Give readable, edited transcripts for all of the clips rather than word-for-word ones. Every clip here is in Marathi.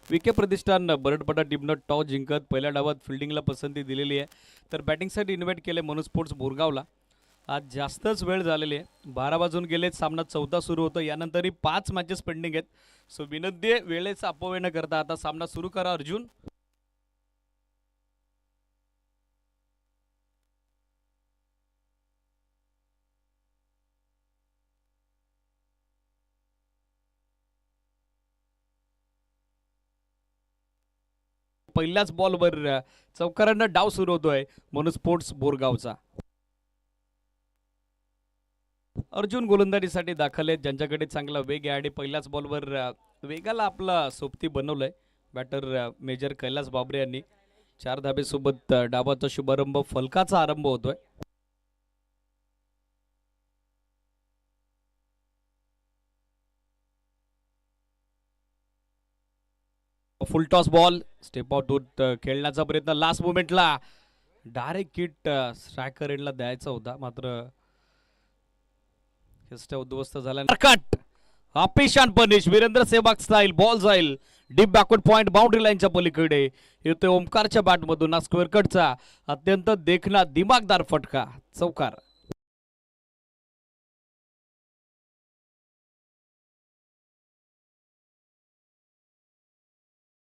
विखे प्रतिष्ठान बरडपडा टीमनं टॉस जिंकत पहिल्या डावात फिल्डिंगला पसंती दिलेली आहे. तर बॅटिंगसाठी इन्व्हाइट केले मनोज स्पोर्ट्स बोरगावला. आज जास्तच वेळ झालेली आहे, 12 वाजून गेलेत. सामना 14 सुरू होतो, यानंतरही 5 मॅचेस पेंडिंग आहेत. सो विनंती आहे वेळेचा अपव्यय न करता आता सामना सुरू करा. अर्जुन पहिल्याच बॉलवर चौकारांना डाव सुरू होतोय मनोज स्पोर्ट्स बोरगावचा. अर्जुन गोलंदाजीसाठी दाखल आहेत, ज्यांच्याकडे चांगला वेग आहे आणि पहिल्याच बॉलवर वेगाला आपला सोबती बनवलंय बॅटर मेजर कैलास बाबरे यांनी. 4 धाबेसोबत डावाचा शुभारंभ, फलकाचा आरंभ होतोय. Full toss ball, step out होत खेळण्याचा प्रयत्न, लास्ट मोमेंटला डायरेक्ट किट स्ट्रायकर एंडला द्यायचा होता, मात्र उद्ध्वस्त झाला. कट अपेशान punish, Virender Sehwag style, ball जाईल डीप बॅकवर्ड पॉइंट, बाउंड्री लाईनच्या पलीकडे येतोय ओमकारच्या बॅटमधून. हा स्क्वेअर कटचा अत्यंत देखणा दिमागदार फटका, चौकार.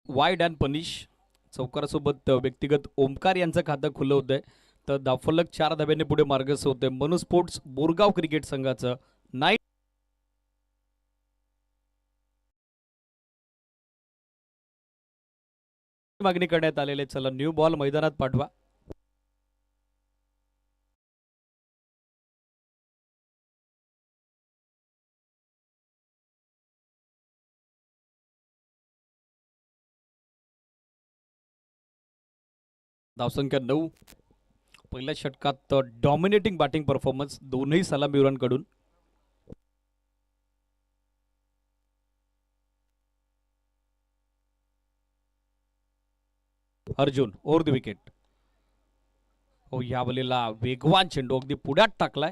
वाईड अँड पनिश, चौकारासोबत व्यक्तिगत ओमकार यांचं खातं खुलं होतंय. तर धावफलक 4 धाब्यांनी पुढे मार्गस्थ होते मनोज स्पोर्ट्स बोरगाव क्रिकेट संघाचं. 9 मागणी करण्यात आलेले. चला न्यू बॉल मैदानात पाठवा. धावसंख्या 9. पहिल्या षटकात डॉमिनेटिंग बॅटिंग परफॉर्मन्स दोनही सलामीवीरांकडून. Arjun over the wicket. हो, या बलीला वेगवान चेंडू अगदी पुढ्यात टाकलाय.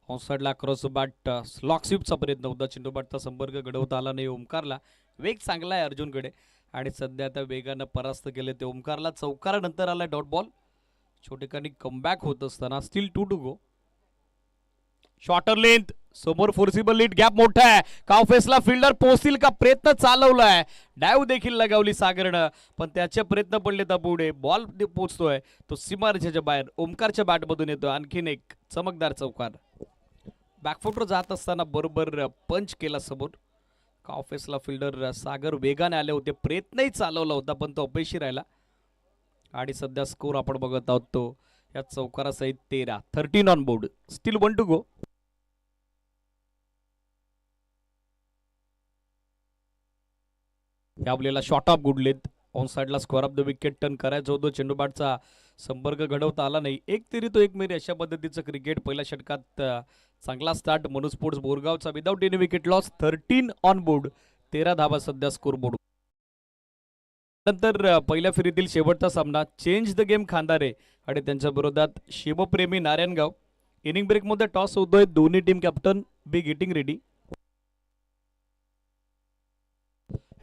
ऑनसाइडला क्रॉस बॅट स्लॉक स्वीपचा प्रयत्न होता, चेंडू बॅटचा संपर्क घडवता आला नाही ओमकारला. वेग चांगला आहे अर्जुनकडे आणि सध्या आता वेगानं परास्त केले ते ओमकारला. चौकारानंतर आलाय डॉट बॉल. छोटेखानी कमबॅक होत असताना still 2 to go. Shorter length, समोर फोर्सिबल लीड, गॅप मोठा आहे. कावफेसला फिल्डर पोहोचतील का, प्रयत्न चालवलाय, डायव्ह देखील लगावली सागरनं, पण त्याचे प्रयत्न पडले तर पुढे बॉल पोहोचतोय तो सीमारेषेच्या बाहेर. ओमकारच्या बॅटमधून येतो आणखीन एक चमकदार चौकार. बॅकफुटवर जात असताना बरोबर पंच केला समोर. कावफेसला फिल्डर सागर वेगाने आले होते, प्रयत्नही चालवला होता पण तो अपयशी राहिला. आणि सध्या स्कोर आपण बघत आहोत तो या चौकारासहित 13 on board, still 1 to go. या आपल्याला शॉर्ट ऑफ गुडलेत. ऑन साइडला square of the wicket turn करायचं होतं, चेंडू बॅटचा संपर्क घडवता आला नाही. एक तिरी तो एक मेरी अशा पद्धतीचं क्रिकेट. पहिल्या षटकात चांगला स्टार्ट मनोज स्पोर्ट्स बोरगावचा without any wicket loss. 13 on board, 13 धावा सध्या स्कोर बोर्ड. नंतर पहिल्या फेरीतील शेवटचा सामना चेंज द गेम खांदारे आणि त्यांच्या विरोधात शिवप्रेमी नारायणगाव. इनिंग ब्रेकमध्ये टॉस होतोय, दोन्ही team captain be getting ready.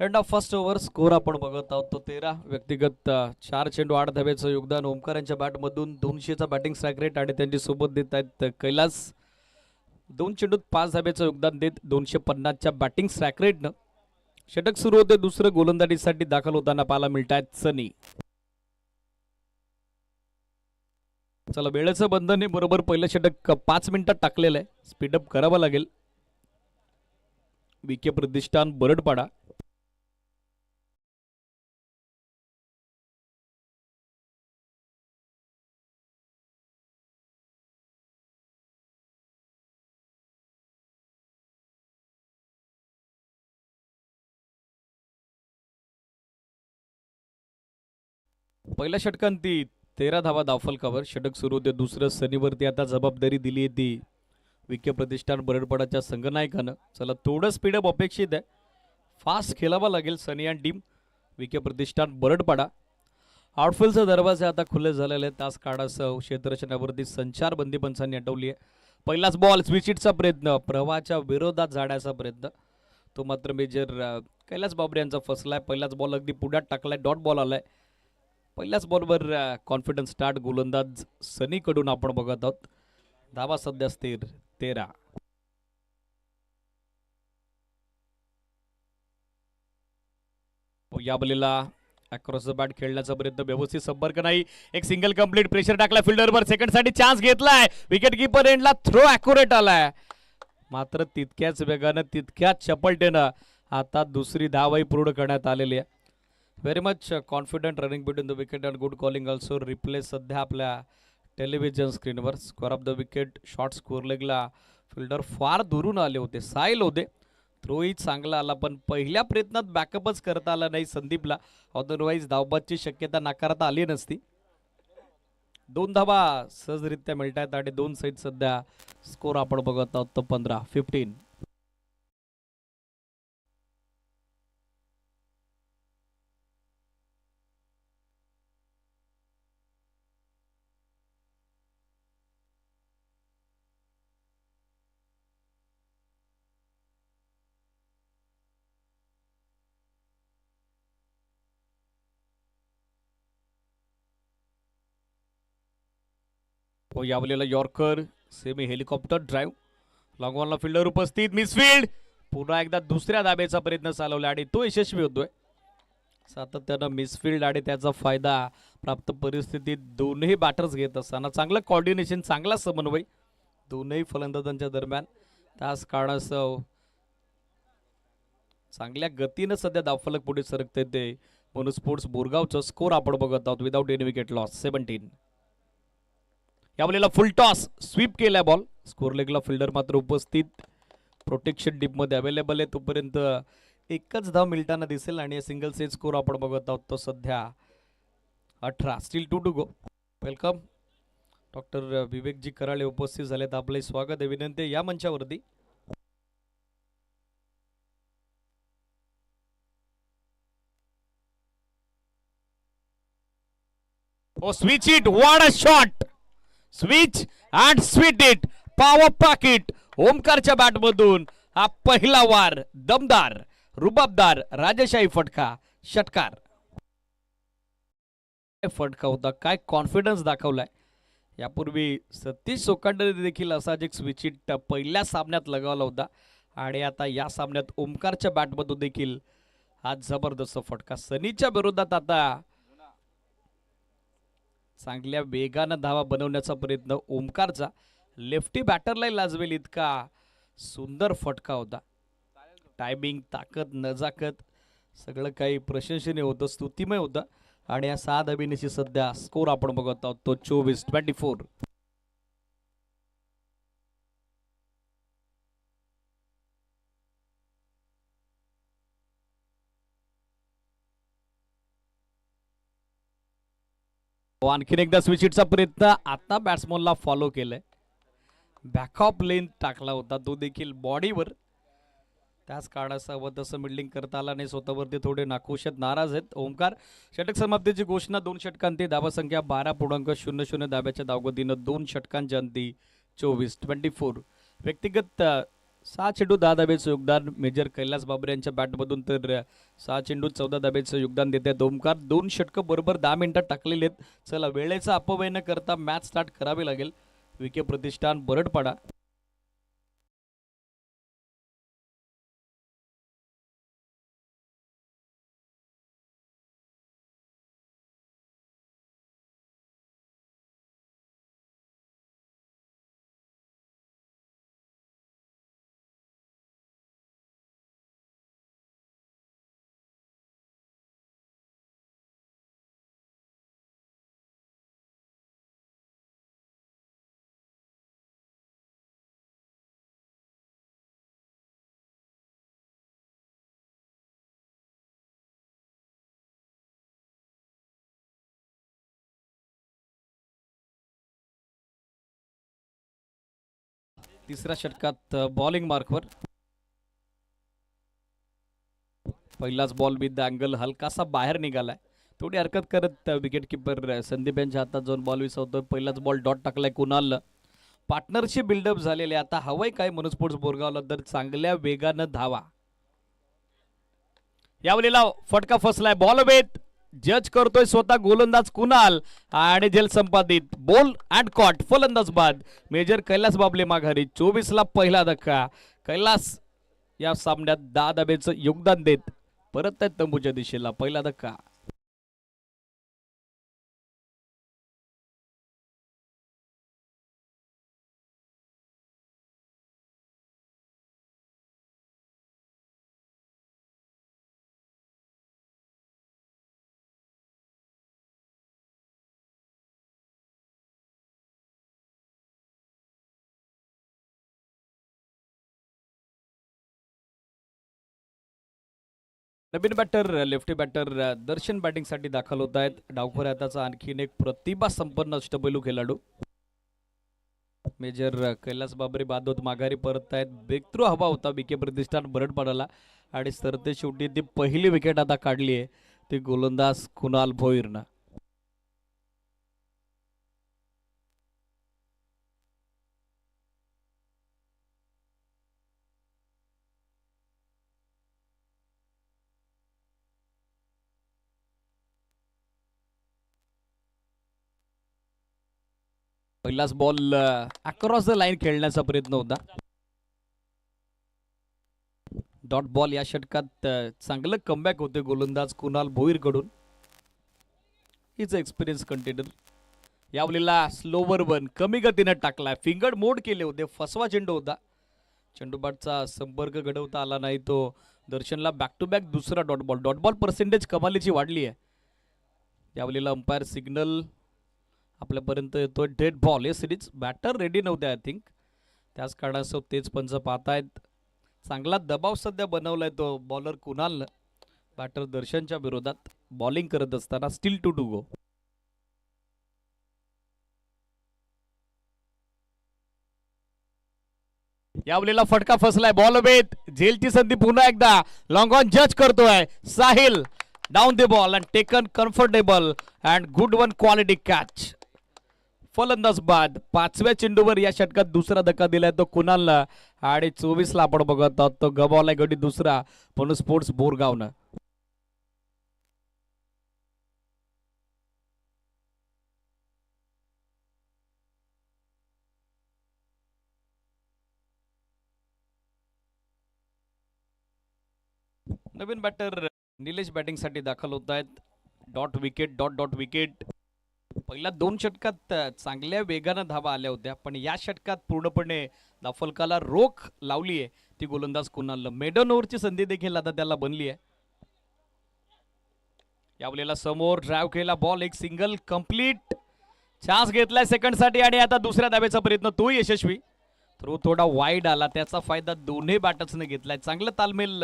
End of first over. Score आपण बघत आहोत तो 13. व्यक्तिगत 4 चेंडू 8 धाब्याचं योगदान ओमकार यांच्या बॅटमधून. 200चा बॅटिंग स्ट्राईक रेट आणि त्यांची सोबत देत आहेत कैलास. 2 चेंडूत 5 धाब्याचं योगदान देत 250च्या बॅटिंग स्ट्राईक रेटनं षटक सुरू होते. दुसरं गोलंदाजीसाठी दाखल होताना पाहायला मिळत आहेत सनी. चला वेळेचं बंधन आहे, बरोबर पहिलं षटक 5 मिनिटात टाकलेलं आहे, स्पीडअप करावं लागेल. विखे प्रतिष्ठान बरडपाडा. पहिल्या षटकांती 13 धावा धावफलकावर षटक सुरू होते. दुसरं सनीवरती आता जबाबदारी दिली आहे ती विखे प्रतिष्ठान बरडपाडाच्या संघनायकानं. चला थोडं स्पीडअप अपेक्षित आहे, फास्ट खेळावा लागेल सनी अँड टीम विखे प्रतिष्ठान बरडपाडा. आउटफील्डचे दरवाजे आता खुले झालेले आहेत. तास काढासह क्षेत्ररचनावरती संचारबंदी पंचांनी हटवली आहे. पहिलाच बॉल स्विचिटचा प्रयत्न, प्रवाहाच्या विरोधात जाण्याचा प्रयत्न, तो मात्र मेजर कैलास बाबरे यांचा फसलाय. पहिलाच बॉल अगदी पुढ्यात टाकलाय, डॉट बॉल आलाय. पहिल्याच बॉलवर कॉन्फिडन्स स्टार्ट गोलंदाज सनीकडून आपण बघत आहोत. धावा सध्या स्थिर 13. या बलीला अक्रॉस द बॅट खेळण्याचा प्रयत्न, व्यवस्थित संपर्क नाही. एक सिंगल कंप्लीट, प्रेशर टाकला फिल्डरवर, सेकंड साठी चान्स घेतलाय. विकेट किपर एंडला थ्रो अॅक्युरेट आलाय. मात्र तितक्याच वेगानं, तितक्याच चपलतेनं आता दुसरी धावही पूर्ण करण्यात आलेली आहे. Very much confident running between the wicket and good calling also. Replay सध्या आपल्या टेलिव्हिजन स्क्रीनवर. Square of the wicket, short square लेगला फिल्डर फार दुरून आले होते, साईल होते. थ्रोही चांगला आला, पण पहिल्या प्रयत्नात बॅकअपच करता आला नाही संदीपला. अदरवाईज धावबादची शक्यता नाकारता आली नसती. 2 धावा सहजरित्या मिळत आहेत आणि 2 सहित सध्या स्कोर आपण बघत आहोत तो 15. यावलेला यॉर्कर, सेमी हेलिकॉप्टर ड्राईव्ह, लॉंगॉनला फिल्डर उपस्थित, मिसफील्ड. पुन्हा एकदा दुसऱ्या धाब्याचा प्रयत्न चालवला आणि तो यशस्वी होतोय. सातत्यानं मिसफील्ड आणि त्याचा फायदा प्राप्त परिस्थितीत दोन्ही बॅटर्स घेत असताना चांगलं कॉर्डिनेशन, चांगला समन्वय दोन्ही फलंदाजांच्या दरम्यान. त्याच कारणास्तव चांगल्या गतीनं सध्या धावफलक पुढे सरकते ते मनू स्पोर्ट्स बोरगावचं. स्कोर आपण बघत आहोत विदाउट एनी विकेट लॉस 17. यावेळेला फुल टॉस, स्वीप केलाय बॉल. स्कोर लेगला फिल्डर मात्र उपस्थित, प्रोटेक्शन डीप मध्ये अवेलेबल आहे. तोपर्यंत एकच धाव मिळताना दिसेल आणि सिंगल सेट स्कोर आपण बघत आहोत तो सध्या 18. Still 2 to go. Welcome doctor Vivekji Karale उपस्थित झालेत, आपले स्वागत आहे. विनंती या मंचावरती. Oh switch it, what a shot. Switch and sweet it, power pocket. ओमकारच्या बॅटमधून हा पहिला वार, दमदार, रुबाबदार, राजेशाही फटका, षटकार. फटका होता, काय कॉन्फिडन्स दाखवलाय. यापूर्वी सतीश सोकांडे देखील असाच एक स्विच इट पहिल्या सामन्यात लगावला होता आणि आता या सामन्यात ओमकारच्या बॅटमधून देखील हा जबरदस्त फटका. सनीच्या विरोधात आता चांगल्या वेगानं धावा बनवण्याचा प्रयत्न ओमकारचा. लेफ्टी बॅटरला लाजवेल इतका सुंदर फटका होता. टायमिंग, ताकद, नजाकत सगळं काही प्रशंसनीय होतं, स्तुतिमय होतं. आणि या 6 धाबींची सध्या स्कोर आपण बघत आहोत तो 24. आणखीन एकदा स्विच इटचा प्रयत्न. आता बॅट्समनला फॉलो केलंय, बॅकअप लेन टाकला होता तो देखील बॉडीवर. त्याच कारणास्तव तसं मिडलिंग करता आला नाही. स्वतःवरती थोडे नाखुश आहेत, नाराज आहेत ओमकार. षटक समाप्तीची घोषणा. 2 षटकांती, धावा संख्या 12.00 धाब्याच्या धावगतीनं 2 षटकांच्या अंती 24. व्यक्तिगत 6 चेंडू 10 धाब्याचं योगदान मेजर कैलास बाबरे यांच्या बॅटमधून, तर 6 चेंडू 14 धाब्याचं योगदान देत आहेत ओमकार. 2 षटकं बरोबर 10 मिनिटात टाकलेले आहेत. चला, वेळेचा अपव्यय न करता मॅच स्टार्ट करावी लागेल. विके प्रतिष्ठान, बरडपाडा. तिसऱ्या षटकात बॉलिंग मार्कवर. पहिलाच बॉल विथ द अँगल हलकासा बाहेर निघालाय. थोडी हरकत करत विकेट किपर संदीप यांच्या हातात जाऊन बॉल विसरतोय. पहिलाच बॉल डॉट टाकलाय कुणाल. पार्टनरशिप बिल्डअप झालेले. आता हवंय काय मनू स्पोर्ट्स बोरगावला, तर चांगल्या वेगानं धावा. यावेळेला फटका फसलाय बॉल वेत जज करतोय स्वतः गोलंदाज कुणाल आणि जेल संपादित बॉल अँड कॉट फलंदाज बाद मेजर कैलास बाबले माघारी 24 ला पहिला धक्का. कैलास या सामन्यात 10 धाब्याचं योगदान देत परत आहेत तंबूच्या दिशेला. पहिला धक्का. नवीन बॅटर लेफ्टी बॅटर दर्शन बॅटिंगसाठी दाखल होत आहेत. डावखोर हाताचा आणखीन एक प्रतिभा संपन्न अष्टपैलू खेळाडू मेजर कैलास बाबरे बादोत माघारी परत आहेत. ब्रेकथ्रू हवा होता बीके प्रतिष्ठान बरड पडाला आणि सरते शेवटी ती पहिली विकेट आता काढली आहे ती गोलंदाज कुणाल भोईरनं. पहिलाच बॉल अक्रॉस द लाईन खेळण्याचा प्रयत्न होता. डॉट बॉल या षटकात चांगलं कमबॅक होते गोलंदाज कुणाल भोईर कडून. हिच एक्सपिरियन्स कंटेनर. यावेळेला स्लोवर वन कमी गतीने टाकलाय. फिंगर मोड केले होते. फसवा चेंडू होता. चेंडूबाटचा संपर्क घडवता आला नाही. तो दर्शनला बॅक टू बॅक दुसरा dot ball. Dot ball percentage कमालीची वाढली आहे. यावेळेला अंपायर सिग्नल आपल्यापर्यंत येतो. Dead ball. हे सिरीज बॅटर रेडी नव्हते आय थिंक. त्याच कारणास्तव तेच पंच पाहतायत. चांगला दबाव सध्या बनवलाय तो बॉलर कुणालनं बॅटर दर्शनच्या विरोधात बॉलिंग करत असताना. Still to go. यावेळेला फटका फसलाय. बॉल वेत झेलची संधी पुन्हा एकदा लॉंग ऑन जज करतोय Sahil. Down the ball and taken comfortable and good one quality catch. फलंदाज बाद. 5व्या चेंडूवर या षटकात दुसरा धक्का दिलाय तो कुणालला आणि 24 ला आपण बघत आहोत तो गबावलाय गडी दुसरा पण स्पोर्ट्स बोरगावनं. नवीन बॅटर निलेश बॅटिंगसाठी दाखल होत आहेत. Dot wicket dot dot wicket. पहिल्या 2 षटकात चांगल्या वेगानं धावा आल्या होत्या पण या षटकात पूर्णपणे धावफलकाला रोख लावली आहे ती गोलंदाज कुणालनं. मेडन ओव्हरची संधी देखील आता त्याला बनली आहे. यावेळेला समोर ड्राइव्ह केला बॉल. एक सिंगल कंप्लीट. चान्स घेतलाय सेकंडसाठी आणि आता दुसऱ्या धाब्याचा प्रयत्न तो यशस्वी. थ्रो थोडा वाईड आला. त्याचा फायदा दोन्ही बॅटर्सने घेतलाय. चांगलं तालमेल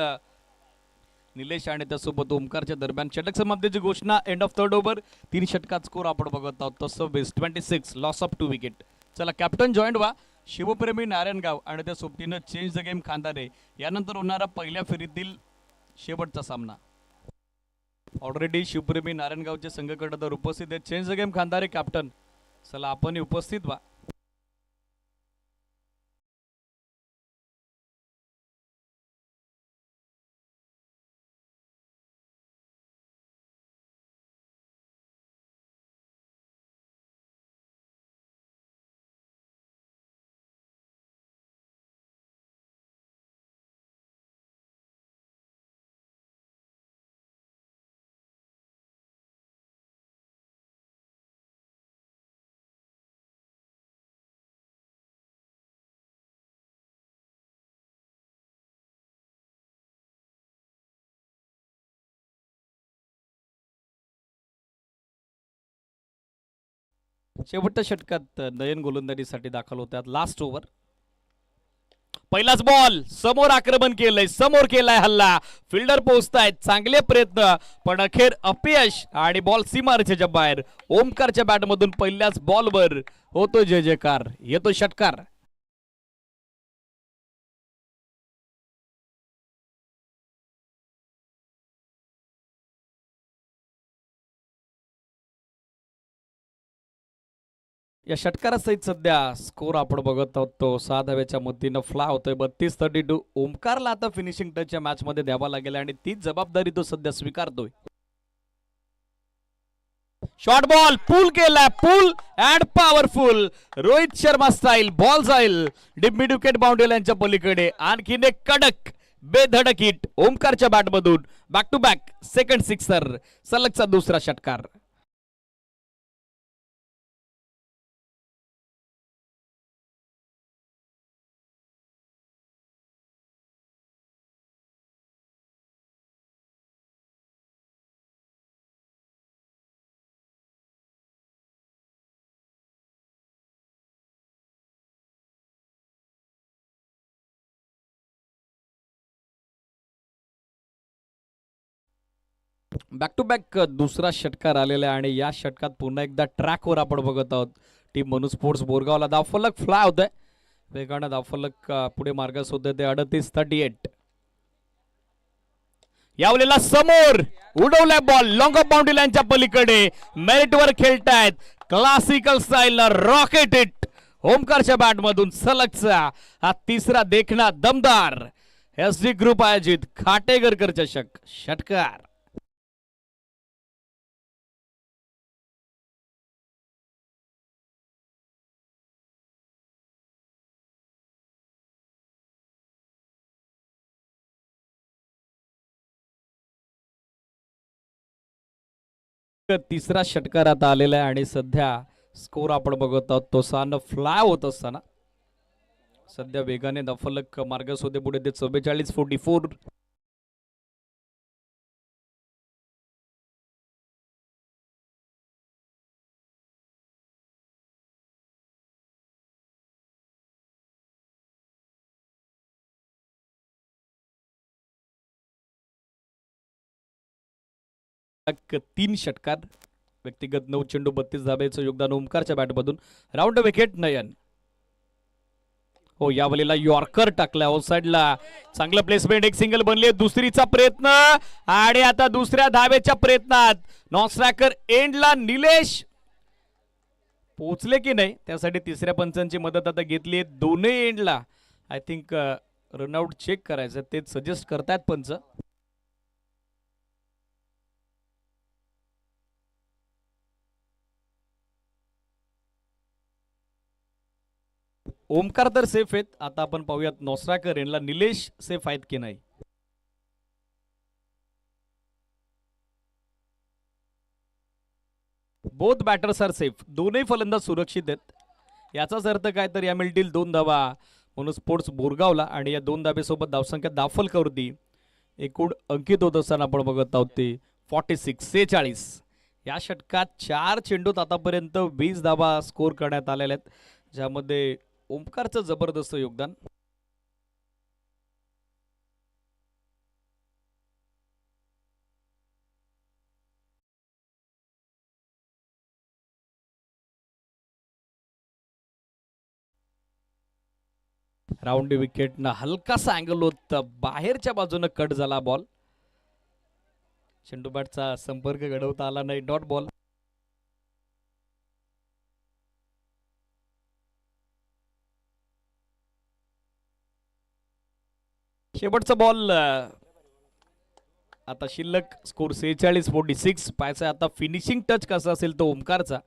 निलेश आणि त्यासोबत ओमकारच्या दरम्यान. षटक समाप्तीची घोषणा. End of third over. 3 षटकात स्कोर आपण बघत आहोत. 26 लॉस ऑफ 2 विकेट. चला कॅप्टन जॉईंट व्हा. शिवप्रेमी नारायणगाव आणि त्या सोबतीनं चेंज द गेम खांदारे यानंतर होणारा पहिल्या फेरीतील शेवटचा सामना. ऑलरेडी शिवप्रेमी नारायणगावचे संघ तर उपस्थित आहेत. Change the game Khandare captain. चला आपण उपस्थित व्हा. शेवटच्या षटकात नयन गोलंदाजीसाठी दाखल होतात. Last over. पहिलाच बॉल. समोर आक्रमण केलंय. समोर केलाय हल्ला. फिल्डर पोहोचतायत. चांगले प्रयत्न पण अखेर अपयश आणि बॉल सीमारेषेच्या बाहेर. ओमकारच्या बॅटमधून पहिल्याच बॉलवर होतो जय जयकार. येतो षटकार. या षटकारासहित सध्या स्कोर आपण बघत आहोत तो 6 धावेच्या मदतीनं फ्ला होतोय 32-32. ओमकारला आता फिनिशिंग टच या मॅच मध्ये द्यावा लागेल आणि तीच जबाबदारी तो सध्या स्वीकारतोय. शॉर्ट बॉल पूल केला, pull and powerful. Rohit Sharma style ball जाईल डीप मिड विकेट बाउंड्री लाईनच्या पलीकडे. आणखीन एक कडक बेधडक हिट ओमकारच्या बॅटमधून. Back to back second sixer, सलगचा दुसरा षटकार. बॅक टू बॅक दुसरा षटकार आलेला आहे आणि या षटकात पुन्हा एकदा ट्रॅकवर आपण बघत आहोत. टीम मनु स्पोर्ट्स बोरगावला धावफलक फ्लाय होतोय. वेगानं धावफलक पुढे मार्गस होते ते 38-38. यावलेला समोर उडवलाय बॉल लॉंग ऑफ बाउंड्री लाईनच्या पलीकडे. मेरिटवर खेळतायत क्लासिकल स्टाईल रॉकेट हिट ओमकारच्या बॅटमधून. सलगचा हा तिसरा देखना दमदार एसडी ग्रुप आयोजित खाटेगरकर चषक षटकार. तिसरा षटकार आता आलेला आहे आणि सध्या स्कोर आपण बघत आहोत तो सान फ्लाय होत असताना सध्या वेगाने दफलक मार्गस होते पुढे ते 44-44. तीन षटकार व्यक्तिगत 9 चेंडू 32 धाब्याचं योगदान ओमकारच्या बॅटमधून. राऊंड विकेट नयन. हो यावलेला यॉर्कर टाकला ऑफ साइडला. चांगलं प्लेसमेंट, एक सिंगल बनले. दुसरीचा प्रयत्न आणि आता दुसऱ्या धावेच्या प्रयत्नात नॉन स्ट्रायकर एंडला निलेश पोहोचले की नाही त्यासाठी तिसऱ्या पंचांची मदत आता घेतली. दोन्ही एंडला आय थिंक रनआउट चेक करायचं ते सजेस्ट करतायत पंच. ओमकार तर सेफ आहेत. आता आपण पाहूयात नॉस्ट्राकर यांना निलेश सेफ आहेत की नाही. Both batters are safe. दोन्ही फलंदाज सुरक्षित आहेत. याचाच अर्थ काय तर या मिळतील 2 धावा म्हणून स्पोर्ट्स बोरगावला आणि या 2 धाबेसोबत धावसंख्या दाफलकवरती एकूण अंकित होत असताना आपण बघत आहोत ते 46. या षटकात 4 चेंडूत आतापर्यंत 20 धावा स्कोर करण्यात आलेल्या आहेत ज्यामध्ये ओमकारचं जबरदस्त योगदान. राऊंड विकेटनं हलकासा अँगल होत बाहेरच्या बाजूने कट झाला बॉल. चेंडू बॅटचा संपर्क घडवता आला नाही. Dot ball. शेवटचा बॉल आता शिल्लक. स्कोर 46-46. पाहायचा आता फिनिशिंग टच कसा असेल तो ओमकारचा.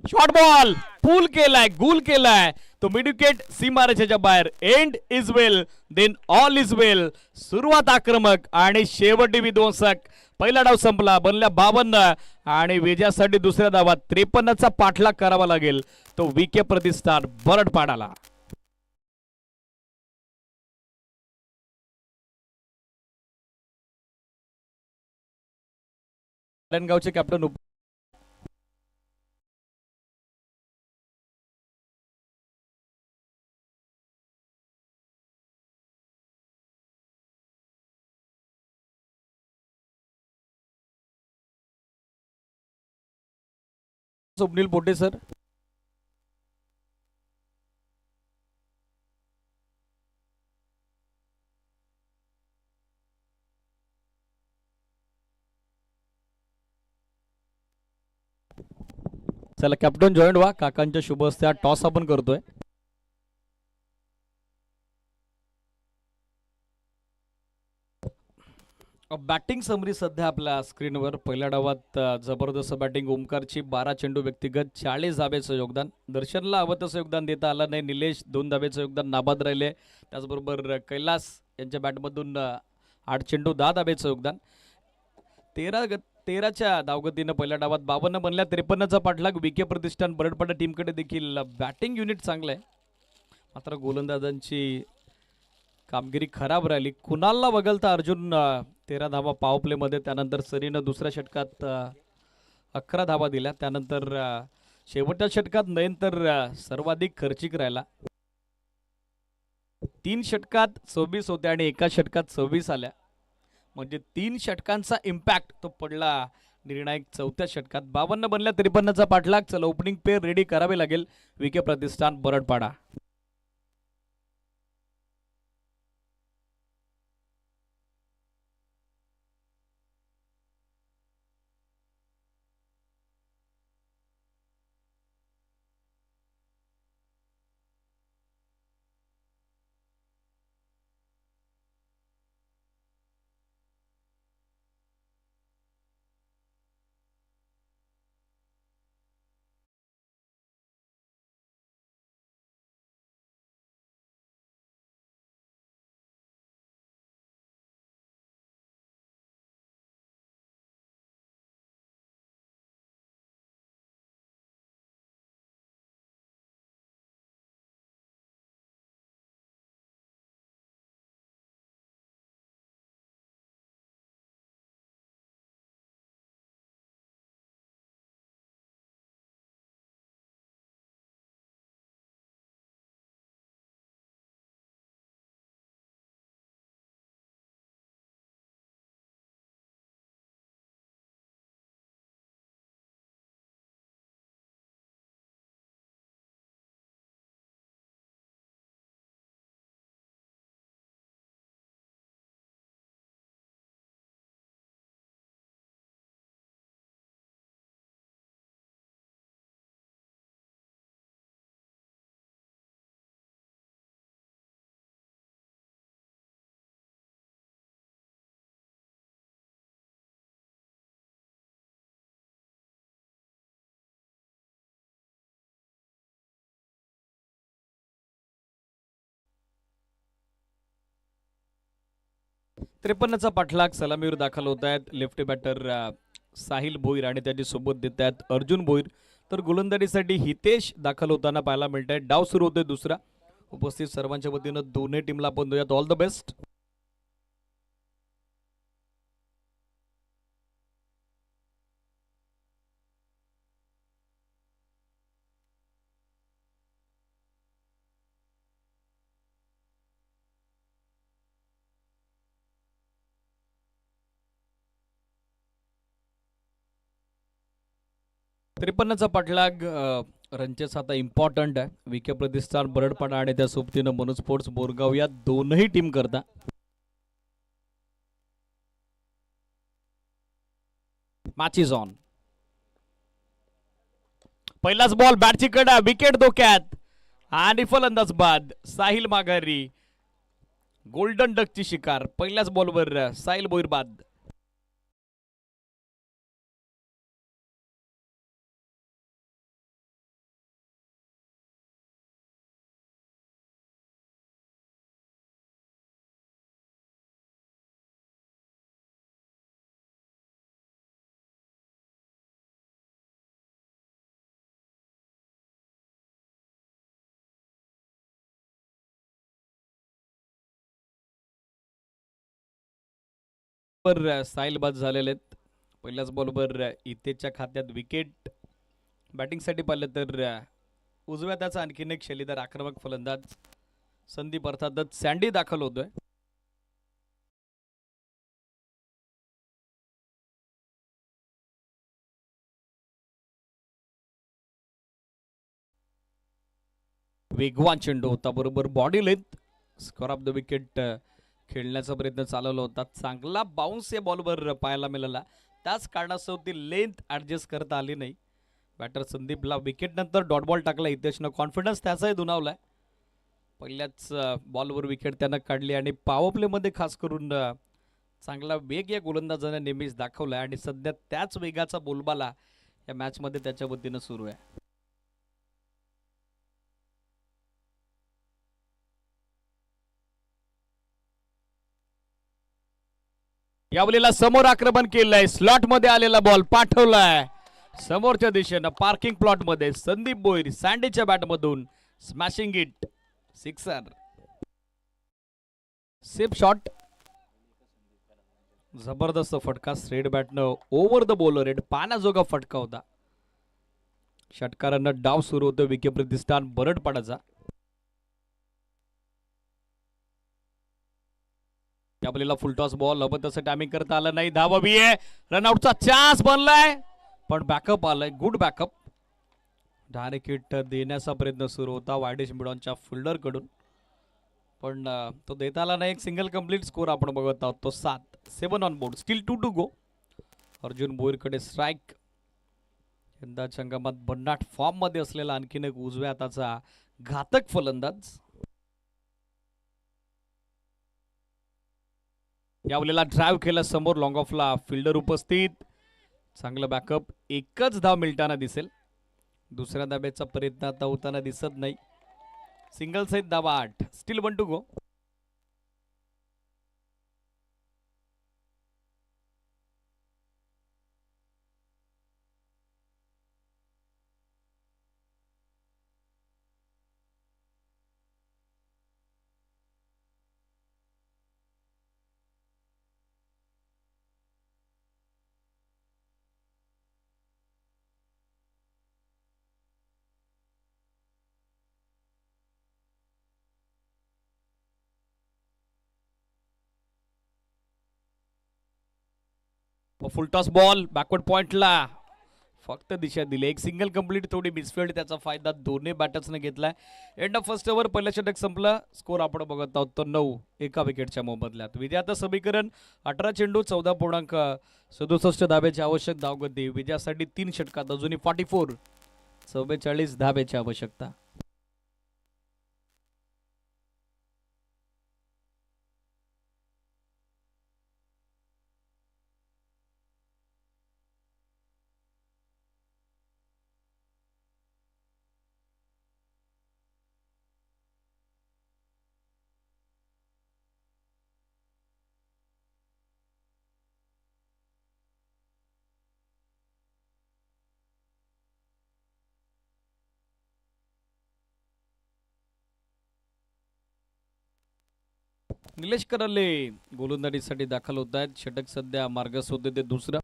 शॉर्ट बॉल पूल केलाय, गुल केलाय तो मिड विकेट सीमारेषेच्या बाहेर. End is well then all is well. सुरुवात आक्रमक आणि शेवटी विध्वंसक. पहिला डाव संपला, बनल्या 52 आणि विजयासाठी दुसऱ्या डावात 53चा पाठलाग करावा लागेल तो विके प्रतिष्ठान बरडपाडाला. गावचे कॅप्टन स्वप्नील पोटे सर. चला कॅप्टन जॉईंट व्हा, काकांच्या शुभ हस्ते हा टॉस आपण करतोय. बॅटिंग समरी सध्या आपल्या स्क्रीनवर. पहिल्या डावात जबरदस्त बॅटिंग ओमकारची, 12 चेंडू व्यक्तिगत, 40 धाब्याचं योगदान. दर्शनला हवं तसं योगदान देता आलं नाही. निलेश 2 धाब्याचं योगदान नाबाद राहिले. त्याचबरोबर कैलास यांच्या बॅटमधून 8 चेंडू 10 धाब्याचं योगदान. 13च्या धावगतीनं पहिल्या डावात 52 बनल्या. 53चा पाठलाग. विके प्रतिष्ठान बरडपाडा टीमकडे देखील बॅटिंग युनिट चांगलं आहे, मात्र गोलंदाजांची कामगिरी खराब राहिली. कुणालला वगळता अर्जुन 13 धावा पॉवर प्लेमध्ये. त्यानंतर सरीनं दुसऱ्या षटकात 11 धावा दिल्या. त्यानंतर शेवटच्या षटकात नयन तर सर्वाधिक खर्चिक राहिला. 3 षटकात 26 होत्या आणि एका षटकात 26 आल्या, म्हणजे 3 षटकांचा इम्पॅक्ट तो पडला निर्णायक चौथ्या षटकात. 52 बनल्या. 53चा पाठलाग. चला ओपनिंग पेअर रेडी करावे लागेल. विके प्रतिष्ठान बरडपाडा. 53चा पाठलाग. सलामीवर दाखल होत आहेत लेफ्टी बॅटर साहिल भोईर आणि त्याची सोबत देत आहेत अर्जुन भोईर. तर गोलंदाजीसाठी हितेश दाखल होताना पाहायला मिळत आहे. डाव सुरू होतोय दुसरा. उपस्थित सर्वांच्या वतीनं दोन्ही टीमला आपण देऊयात ऑल द बेस्ट. त्रेपन्नचा पाठलाग. रनचेस आता इम्पॉर्टंट आहे. विके प्रतिष्ठान बरडपाडा आणि त्या सोबतीनं मनोज स्पोर्ट्स बोरगाव या दोनही टीम करता. Match is on. पहिलाच बॉल, बॅटची कडा, विकेट धोक्यात आणि फलंदाज बाद. साहिल माघारी. गोल्डन डकची शिकार. पहिल्याच बॉलवर साहिल भोईर बाद. साहिल बाद झालेले आहेत. पहिल्याच बॉलवर इतेच्या खात्यात विकेट. बॅटिंगसाठी पाहिलं तर उजव्या त्याचा आणखीन एक शैलीदार आक्रमक फलंदाज संदीप अर्थातच सँडी दाखल होतोय. वेगवान चेंडू होता, बरोबर body length. Score of the wicket खेळण्याचा प्रयत्न चालवला होता. चांगला बाउन्स या बॉलवर पाहायला मिळाला. त्याच कारणास्तव ती लेंथ ॲडजस्ट करता आली नाही. बॅटर संदीपला विकेट नंतर डॉट बॉल टाकला. हितेशनं कॉन्फिडन्स त्याचाही दुणावलाय. पहिल्याच बॉलवर विकेट त्यानं काढली आणि पॉवर प्लेमध्ये खास करून चांगला वेग या गोलंदाजाने नेहमीच दाखवलाय आणि सध्या त्याच वेगाचा बोलबाला या मॅचमध्ये त्याच्या वतीनं सुरू आहे. यावलेला समोर आक्रमण केलंय. स्लॉट मध्ये आलेला बॉल पाठवलाय समोरच्या दिशेनं पार्किंग प्लॉट मध्ये. संदीप बोईर सँडीच्या बॅटमधून smashing it, sixer. Safe shot, जबरदस्त फटका स्ट्रेट बॅटनं ओव्हर द बॉलर हेड. पाण्याजोगा फटका होता. षटकारांना डाव सुरू होतो विके प्रतिष्ठान बरडपाडाचा. आपल्याला फुलटॉस बॉल हवं तसं टायमिंग करता आलं नाही. धाव हवी आहे. रनआउटचा चान्स बनलाय पण बॅकअप आलाय. Good backup. डायरेक्ट हिट देण्याचा प्रयत्न सुरू होता वायडेश मिडॉनच्या फिल्डर कडून पण तो देता आला नाही. एक सिंगल कंप्लीट स्कोर आपण बघत आहोत तो 7. 7 on board. Still 2 to go. Arjun भोईरकडे स्ट्राईक. यंदाच्या हंगामात भन्नाट फॉर्म मध्ये असलेला आणखीन एक उजव्या हाताचा घातक फलंदाज. यावेळेला ड्राईव्ह केला समोर लॉंग ऑफला. फिल्डर उपस्थित. चांगलं बॅकअप. एकच धाव मिळताना दिसेल. दुसऱ्या धाब्याचा प्रयत्न आता होताना दिसत नाही. सिंगल सहित धावा 8. Still 1 to go. Full toss ball backward पॉइंटला फक्त दिशा दिली. एक सिंगल कंप्लीट, थोडी मिसफिल्ड. त्याचा फायदा दोन्ही बॅटर्सने घेतलाय. End of first over. पहिलं षटक संपलं. स्कोर आपण बघत आहोत तो 9 एका विकेटच्या मोबदल्यात. विजयाचं समीकरण 18 चेंडू 14.67 धाब्याची आवश्यक धावगती. विजयासाठी 3 षटकात अजूनही 44 धाब्याची आवश्यकता. निलेश करले गोलंदाजीसाठी दाखल होत आहेत. षटक सध्या मार्गस्थ होते ते दुसरं.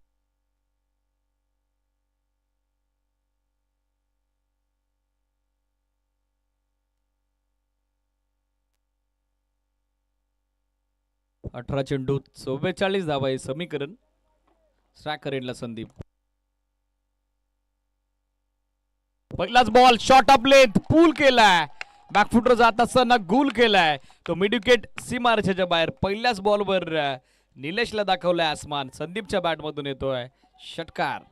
अठरा चेंडू 44 धावा आहे समीकरण. स्ट्रायकर एंडला संदीप. पहिलाच बॉल शॉर्ट अप लेंथ पूल केलाय. बॅकफुटर जात असताना गुल केलाय तो. मिड विकेट सीमारेषेच्या बाहेर. पहिल्याच बॉलवर निलेशला दाखवलाय आसमान. संदीपच्या बॅटमधून येतोय षटकार.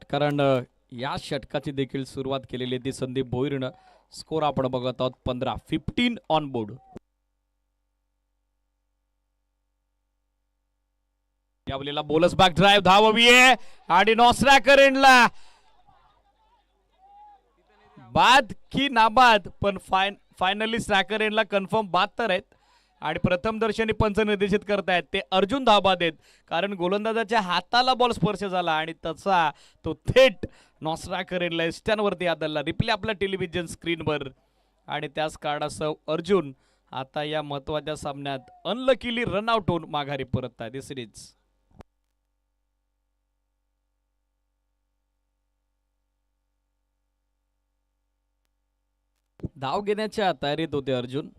कारण या षटकाची देखील सुरुवात केलेली ती संदीप भोईरनं. स्कोर आपण बघत आहोत 15. 15 ऑन बोर्ड. यावेळेला बोलस बॅक ड्राईव्ह. धाव हवी आहे आणि नॉस्ट्रायकर एंडला. बाद की नाबाद पण फायनली स्ट्रायकर एंडला कन्फर्म बाद तर आहेत आणि प्रथम दर्शनी पंच निर्देशित करतायत ते अर्जुन धाबाद आहेत. कारण गोलंदाजाच्या हाताला बॉल स्पर्श झाला आणि त्याचा तो थेट नॉस्ट्रायकर एंडला एस्टॅनवरती आदळला. रिप्ले आपल्या टेलिव्हिजन स्क्रीनवर. आणि त्याच कारणास्तव अर्जुन आता या महत्वाच्या सामन्यात अनलकीली रनआउट होऊन माघारी परत आहे. सिरीज धाव घेण्याच्या तयारीत होते अर्जुन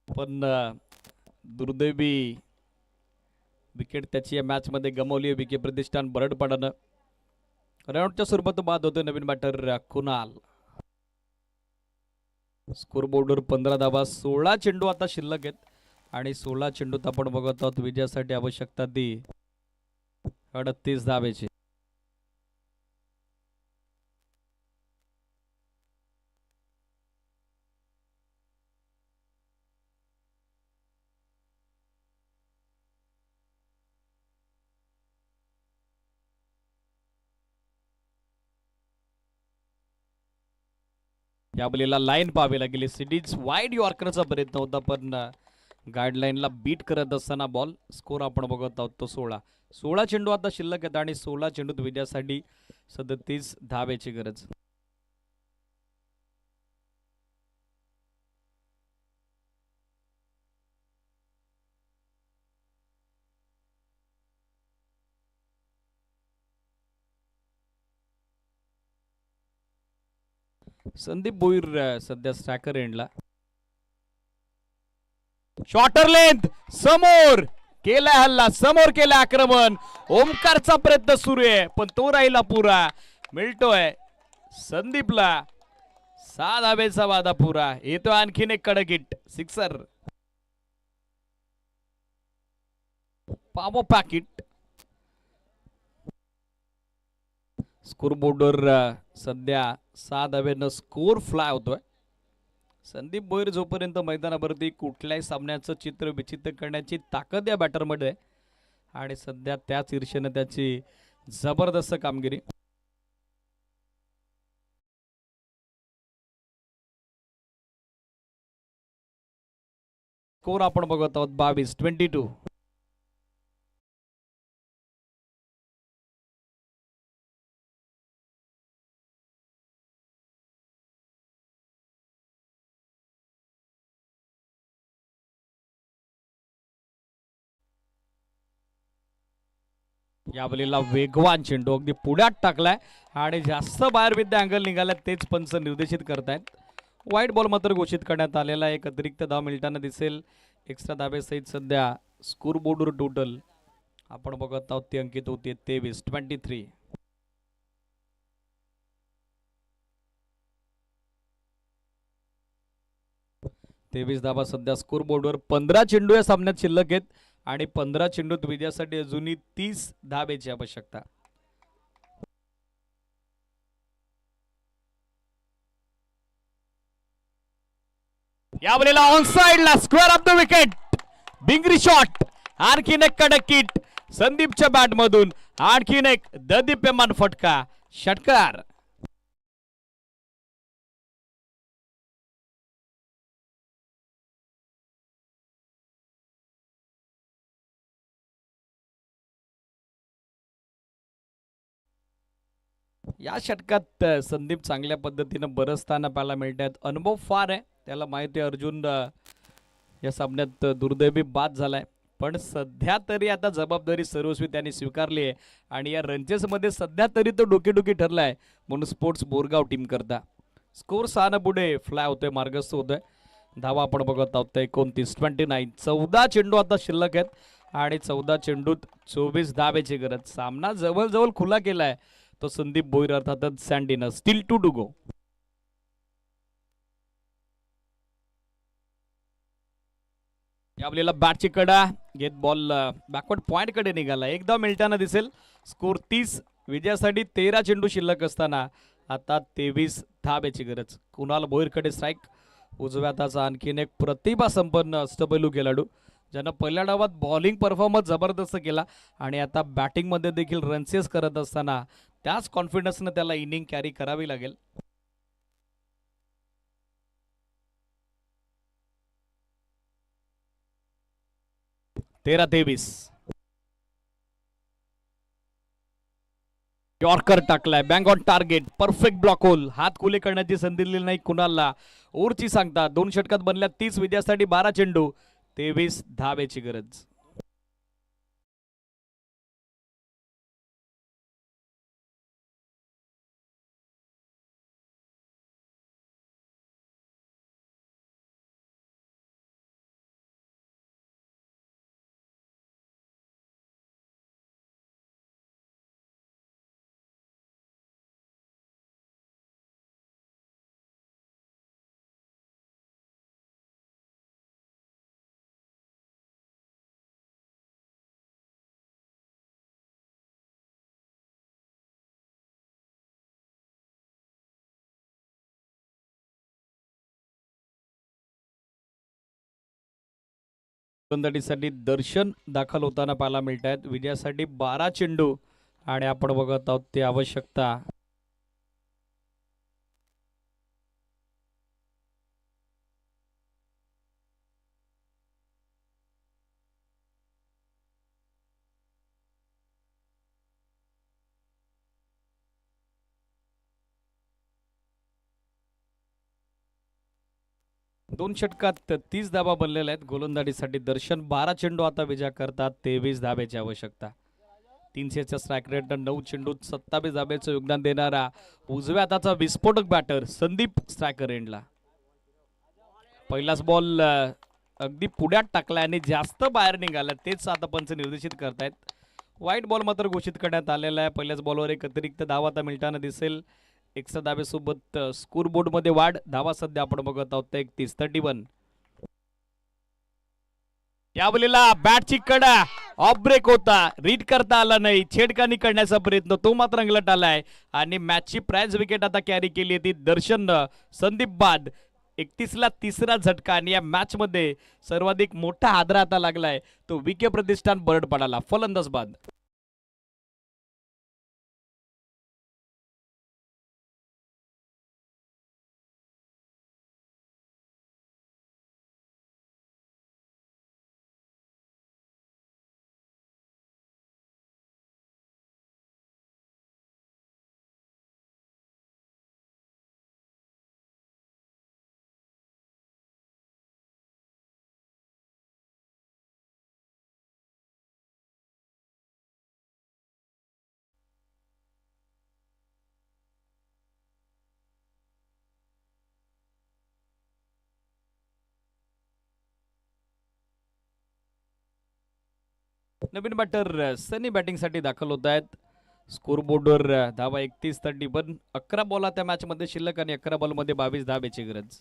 पण दुर्दैवी विकेट त्याची या मॅच मध्ये गमावली. विकेट प्रतिष्ठान बरडपाडानं. रनआउटच्या स्वरूपात बाद होतोय नवीन बॅटर कुणाल. स्कोर बोर्डवर 15 धावा. 16 चेंडू आता शिल्लक आहेत आणि 16 चेंडूत आपण बघत आहोत विजयासाठी आवश्यकता ती 38 धावेची. या बलीला लाईन पाहावी लागेल. सिडीज वाईड यॉर्करचा प्रयत्न होता पण गाईडलाईनला बीट करत असताना बॉल. स्कोर आपण बघत आहोत तो 16 चेंडू आता शिल्लक आहेत आणि 16 चेंडूत विजयासाठी 37 धावेची गरज. संदीप भोईर सध्या स्ट्रायकर एंडला. शॉर्टर लेंथ समोर केलाय हल्ला. समोर केलं आक्रमण. ओमकारचा प्रयत्न सुरू आहे पण तो राहिला पुरा. मिळतोय संदीपला 6 धावेचा वादा पुरा. येतो आणखीन एक कडक हिट. सिक्सर. पावो पॅकेट. स्कोर बोर्डवर सध्या 6 धावेनं स्कोर फ्लाय होतोय. संदीप भोईर जोपर्यंत मैदानावरती कुठल्याही सामन्याचं चित्र विचित्र करण्याची ताकद या बॅटरमध्ये आणि सध्या त्याच ईर्षेनं त्याची जबरदस्त कामगिरी. स्कोर आपण बघत आहोत 22-22. या बलीला वेगवान चेंडू अगदी पुढ्यात टाकलाय आणि जास्त बाहेर विद्या अँगल निघाला तेच पंच निर्देशित करतायत. वाईट बॉल मात्र घोषित करण्यात आलेला. एक अतिरिक्त धाव मिळताना दिसेल. एक्स्ट्रा धावेसहित सध्या स्कोर बोर्डवर टोटल आपण बघत आहोत ती अंकित होती 23-23. तेवीस धावा सध्या स्कोर बोर्डवर. 15 चेंडू या सामन्यात शिल्लक आहेत आणि 15 चेंडूत विजयासाठी अजूनही 30 धावेची आवश्यकता. या वेळेला ऑन साइडला स्क्वेअर ऑफ द विकेट. बिंगरी शॉट. आणखीन एक कडक किट संदीपच्या बॅट मधून. आणखीन एक ददिप्यमान फटका. षटकार. या षटकात संदीप चांगल्या पद्धतीनं बरसताना पाहायला मिळत आहेत. अनुभव फार आहे त्याला. माहिती आहे अर्जुन या सामन्यात दुर्दैवी बाद झालाय पण सध्या तरी आता जबाबदारी सर्वस्वी त्यांनी स्वीकारली आहे आणि या रंचेसमध्ये सध्या तरी तो डोकेडुकी ठरलाय म्हणून स्पोर्ट्स बोरगाव टीम करता. स्कोर 6 पुढे फ्लाय होतोय. मार्गस्थ होतोय. धावा आपण बघत आहोत 29-29. 14 चेंडू आता शिल्लक आहेत आणि 14 चेंडूत 24 धावेची गरज. सामना जवळजवळ खुला केलाय तो संदीप भोईर अर्थातच सँडीनं. स्टील 2 टू गो. आपल्याला बॅटची कडा घेत बॉल बॅकवर्ड पॉइंट कडे निघाला. एकदा मिळताना दिसेल. स्कोर 30. विजयासाठी 13 चेंडू शिल्लक असताना आता 23 धावेची गरज. कुणाल भोईरकडे स्ट्राईक. उजव्या हाताचा आणखीन एक प्रतिभा संपन्न अष्टपैलू खेळाडू ज्यानं पहिल्या डावात बॉलिंग परफॉर्मन्स जबरदस्त केला आणि आता बॅटिंगमध्ये देखील रनचेस करत असताना त्याच कॉन्फिडन्सनं त्याला इनिंग कॅरी करावी लागेल. तेरा 23. यॉर्कर टाकलाय. Bang on target. Perfect block hole. हात खुले करण्याची संधी दिली नाही कुणालला. ओव्हरची सांगता 2 षटकात बनल्या 30. विजयासाठी 12 चेंडू 23 धावेची गरज. गोलंदाजीसाठी दर्शन दाखल होताना पाहायला मिळत आहेत. विजयासाठी 12 चेंडू आणि आपण बघत आहोत ती आवश्यकता. दोन षटकात 30 धाबा बनलेल्या आहेत. गोलंदाजीसाठी दर्शन 12 चेंडू आता विजय करतात. 23 धाब्याची आवश्यकता. 300चा स्ट्राईक रेट, 9 चेंडूत 27 धाब्याचं योगदान देणारा उजव्या हाताचा विस्फोटक बॅटर संदीप स्ट्रायकर एंडला. पहिलाच बॉल अगदी पुढ्यात टाकला आणि जास्त बाहेर निघाला, तेच आता पंच निर्देशित करतायत. वाईट बॉल मात्र घोषित करण्यात आलेला आहे. पहिल्याच बॉलवर एक अतिरिक्त धाव आता मिळताना दिसेल. एक्स्ट्रा धाब्यासोबत स्कोर बोर्ड मध्ये वाढ. धावा सध्या आपण बघत आहोत 31-31. यावेळेला बॅटची कडा ऑफ ब्रेक होता, रीड करता आला नाही. छेडखानी करण्याचा प्रयत्न तो मात्र अंगलट आलाय आणि मॅचची प्राइज विकेट आता कॅरी केली ती दर्शन संदीप बाद. 31ला तिसरा झटका आणि या मॅच मध्ये सर्वाधिक मोठा हादरा आता लागलाय तो विके प्रतिष्ठान बरडपाडाला. फलंदाज बाद. नवीन बॅटर सनी बॅटिंग साठी दाखल होत आहेत. स्कोर बोर्डवर धावा 31-31. 11 बॉल त्या मॅच मध्ये शिल्लक आणि 11 बॉल मध्ये 22 धाब्याची गरज.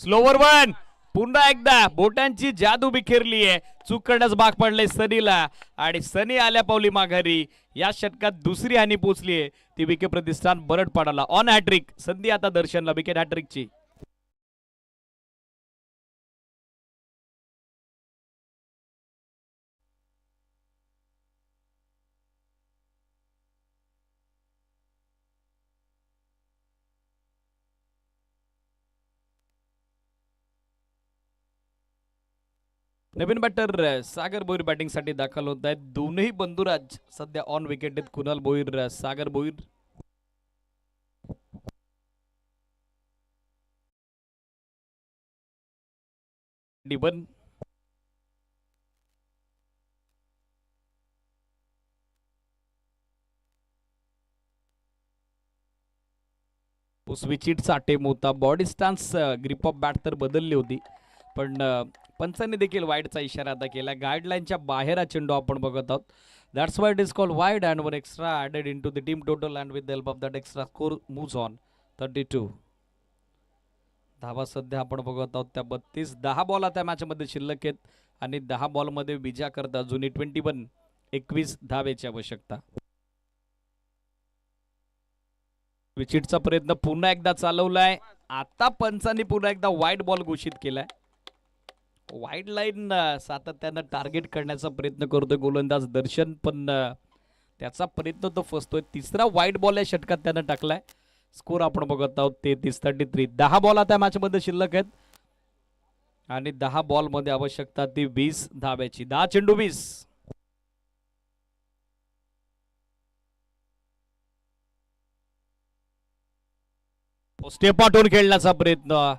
Slower one. पुन्हा एकदा बोटांची जादू बिखेरली आहे. चूक करण्यास भाग पडले सनीला आणि सनी आल्या पावली माघारी. या षटकात दुसरी हानी पोहोचली आहे ती विके प्रतिष्ठान बरडपाडाला. ऑन हॅट्रिक संधी आता दर्शनला विकेट हॅट्रिकची. नवीन बॅटर सागर भोईर बॅटिंग साठी दाखल होत आहेत. दोनही बंधुराज सध्या ऑन विकेट आहेत. कुणाल भोईर, सागर भोईर. डिबन स्विचिटचा अटेम होता. Body stance grip of bat तर बदलली होती पण पंचांनी देखील वाईडचा इशारा अदा केला. गाईडलाईनच्या बाहेर हा चेंडू आपण बघत आहोत. That's why it is called wide and one extra added into the team total and with the help of that extra score moves on 32. धावा सध्या आपण बघत आहोत त्या 32. 10 बॉल त्या मॅच मध्ये शिल्लक आहेत आणि 10 बॉल मध्ये विजय करता जुनी 21. 21 धावेची आवश्यकता. विचिटचा प्रयत्न पुन्हा एकदा चालवलाय. आता पंचांनी पुन्हा एकदा वाईड बॉल घोषित केलाय. वाईड लाईन सातत्यानं टार्गेट करण्याचा प्रयत्न करतोय गोलंदाज दर्शन पण त्याचा प्रयत्न तो फसतोय. तिसरा वाईड बॉल या षटकात त्यानं टाकलाय. स्कोर आपण बघत आहोत 33-33. 10 बॉल त्या मॅच मध्ये शिल्लक आहेत आणि 10 बॉल मध्ये आवश्यकता ती 20 धाब्याची. 10 चेंडू 20. स्टेप आउट खेळण्याचा प्रयत्न.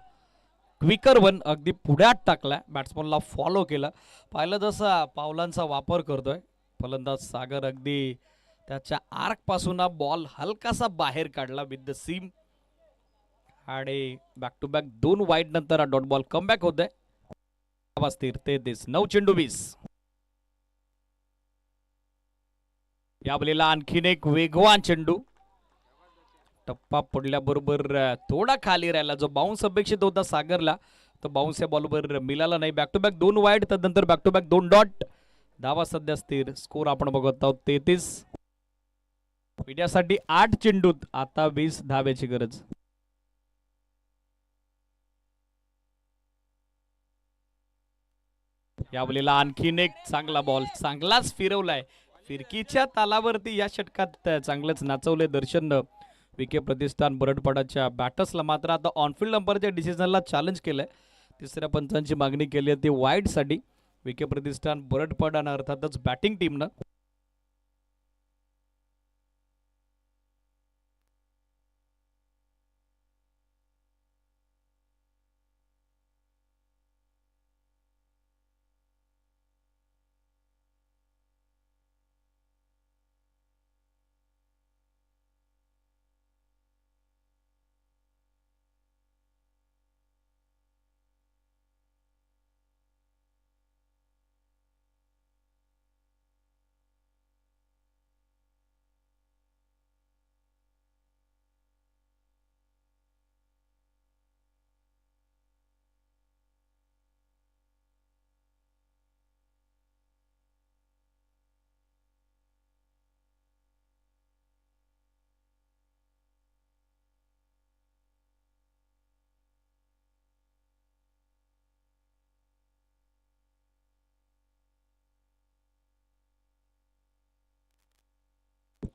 क्विकर वन अगदी पुढ्यात टाकलाय. बॅट्समनला फॉलो केला. पाहिलं जसा पावलांचा वापर करतोय फलंदाज सागर. अगदी त्याच्या आर्क पासून हा बॉल हलकासा बाहेर काढला विथ द सीम आणि बॅक टू बॅक 2 वाईड नंतर हा डॉट बॉल कमबॅक होतोय. 9 चेंडू 20. यावेळेला आणखीन एक वेगवान चेंडू. टप्पा पडल्याबरोबर थोडा खाली राहिला. जो बाउन्स अपेक्षित होता सागरला तो बाउन्स या बॉलवर मिळाला नाही. बॅक टू बॅक 2 वाईड त्यानंतर बॅक टू बॅक 2 डॉट. धावा सध्या स्थिर. स्कोर आपण बघत आहोत 33. विजयासाठी 8 चेंडूत आता 20 धाव्याची गरज. यावेळेला आणखीन एक चांगला बॉल, चांगलाच फिरवलाय. फिरकीच्या तालावरती या षटकात चांगलंच नाचवले दर्शन विखे प्रतिष्ठान बरडपाडाच्या बॅटर्सला. मात्र आता ऑनफिल्ड अंपायरच्या डिसिजनला चॅलेंज केलंय. तिसऱ्या पंचांची मागणी केली आहे ती वाईडसाठी विखे प्रतिष्ठान बरडपाडा अर्थातच बॅटिंग टीमनं.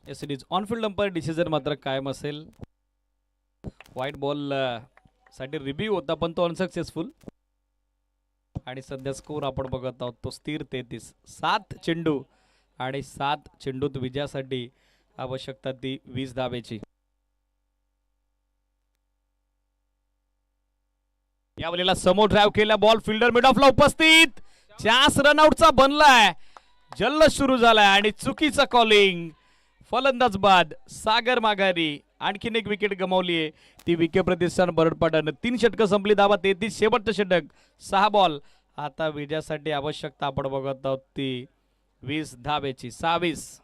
Yes it is on-field umpire decision मात्र कायम असेल. व्हाईट बॉल साठी रिव्ह्यू होता पण तो अनसक्सेसफुल. आणि सध्या स्कोर आपण बघत आहोत तो स्थिर 33. 7 चेंडू आणि 7 चेंडूत विजयासाठी आवश्यकता ती 20 धावेची. यावेळेला समोर ड्राईव्ह केला बॉल फिल्डर मिड ऑफला उपस्थित. चान्स रनआउटचा बनलाय. जल्लोष सुरू झालाय आणि चुकीचं कॉलिंग. फलंदाज बाद. सागर माघारी. आणखीन एक विकेट गमावलीये ती विखे प्रतिष्ठान बरडपाडानं. 3 षटकं संपली. धावा 33. शेवटचं षटक 6 बॉल. आता विजयासाठी आवश्यकता आपण बघत आहोत ती 20 धावेची. 26.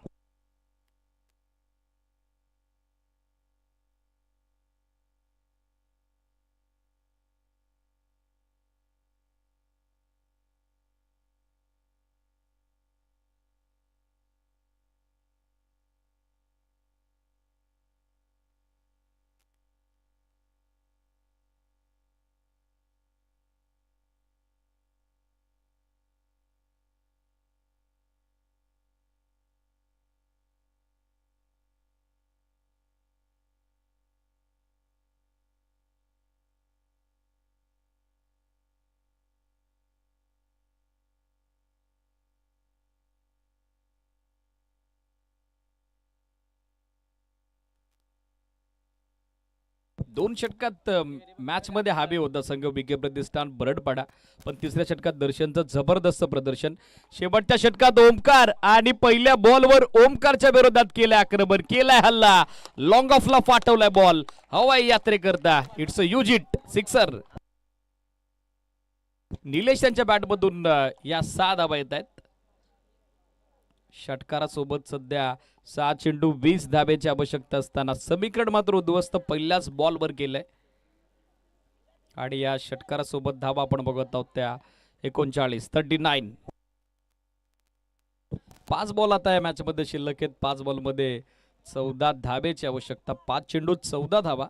दोन षटकात मॅच मध्ये हावी होता संघ विखे प्रतिष्ठान बरडपाडा. पण तिसऱ्या षटकात दर्शनचं जबरदस्त प्रदर्शन. शेवटच्या षटकात ओमकार आणि पहिल्या बॉलवर ओमकारच्या विरोधात केलाय आक्रमण. केलाय हल्ला. लॉंग ऑफला पाठवलाय बॉल. हवाई यात्रेकरता it's a huge hit. Sixer. Nilesh यांच्या बॅटमधून या 6 धावा येत आहेत. षटकारासोबत सध्या 6 चेंडू 20 धाब्याची आवश्यकता असताना समीकरण मात्र उद्ध्वस्त पहिल्याच बॉलवर केलंय. आणि या षटकारासोबत धावा आपण बघत आहोत त्या 39. 39. 5 बॉल आता या मॅच मध्ये शिल्लक आहेत. 5 बॉल मध्ये 14 धाब्याची आवश्यकता. 5 चेंडूत 14 धावा.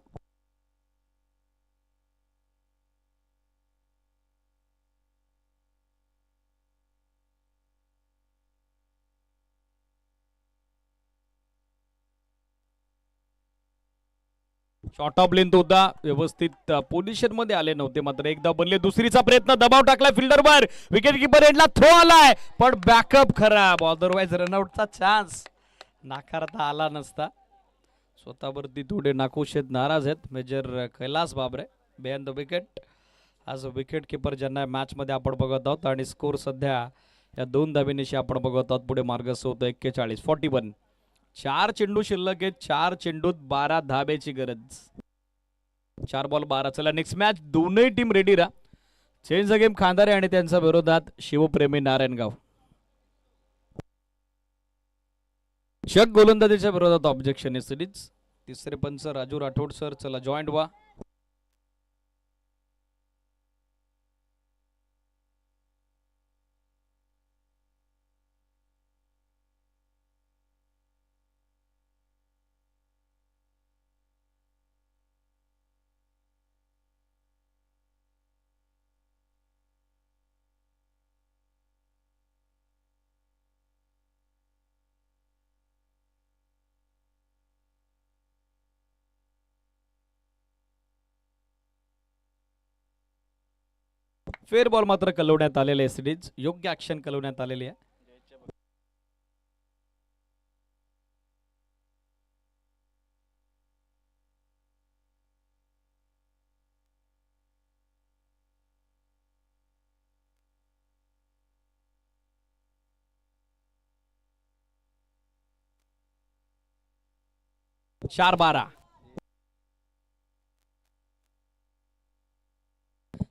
शॉर्ट ऑफ लेंथ होता. व्यवस्थित पोझिशन मध्ये आले नव्हते. मात्र एकदा बनले. दुसरीचा प्रयत्न. दबाव टाकला फिल्डरवर. विकेट किपर एंडला थ्रो आलाय पण बॅकअप खराब. अदरवाईज रनआउटचा चान्स नाकारता आला नसता. स्वतःवरती थोडे नाखुश आहेत, नाराज आहेत major Kailas Babre behind the wicket. आज विकेट किपर ज्यांना मॅच मध्ये आपण बघत आहोत. आणि स्कोर सध्या या 2 धावेनिशी आपण बघत आहोत. पुढे मार्गस्थ होतं 41. 41. 4 चेंडू शिल्लक आहेत. 4 चेंडूत 12 धाब्याची गरज. 4 बॉल 12. चला नेक्स्ट मॅच. दोनही टीम रेडी राहा. चेंज द गेम खांदारे आणि त्यांच्या विरोधात शिवप्रेमी नारायणगाव. षट गोलंदाजीच्या विरोधात ऑब्जेक्शन सिरीज. तिसरे पंच राजू राठोड सर. चला जॉईंट व्हा. फेअर बॉल मात्र कलवण्यात आलेले आहे. सिरीज योग्य ऍक्शन कलवण्यात आलेली आहे. चार 12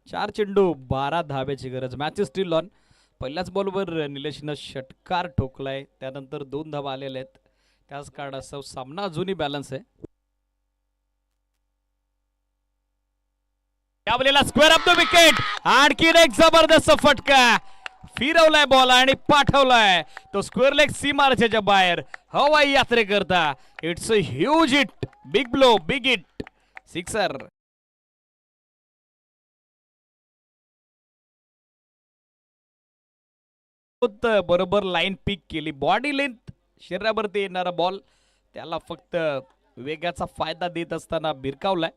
4 चेंडू 12 धाब्याची गरज. Match steel on. पहिल्याच बॉलवर निलेशनं षटकार ठोकलाय, त्यानंतर 2 धावा आलेल्या आहेत. त्याच कारणास्तव सामना अजूनही बॅलन्स आहे. यावेळेला स्क्वेअर अप द विकेट. आणखीन एक जबरदस्त फटका. फिरवलाय बॉल आणि पाठवलाय तो स्क्वेअर लेग सीमारेषेच्या बाहेर हवाई यात्रेकरता. It's a huge hit. Big blow, big hit, sixer. बरोबर लाईन पिक केली. बॉडी लेंथ शरीरावरती येणारा बॉल त्याला फक्त वेगाचा फायदा देत असताना भिरकावलाय.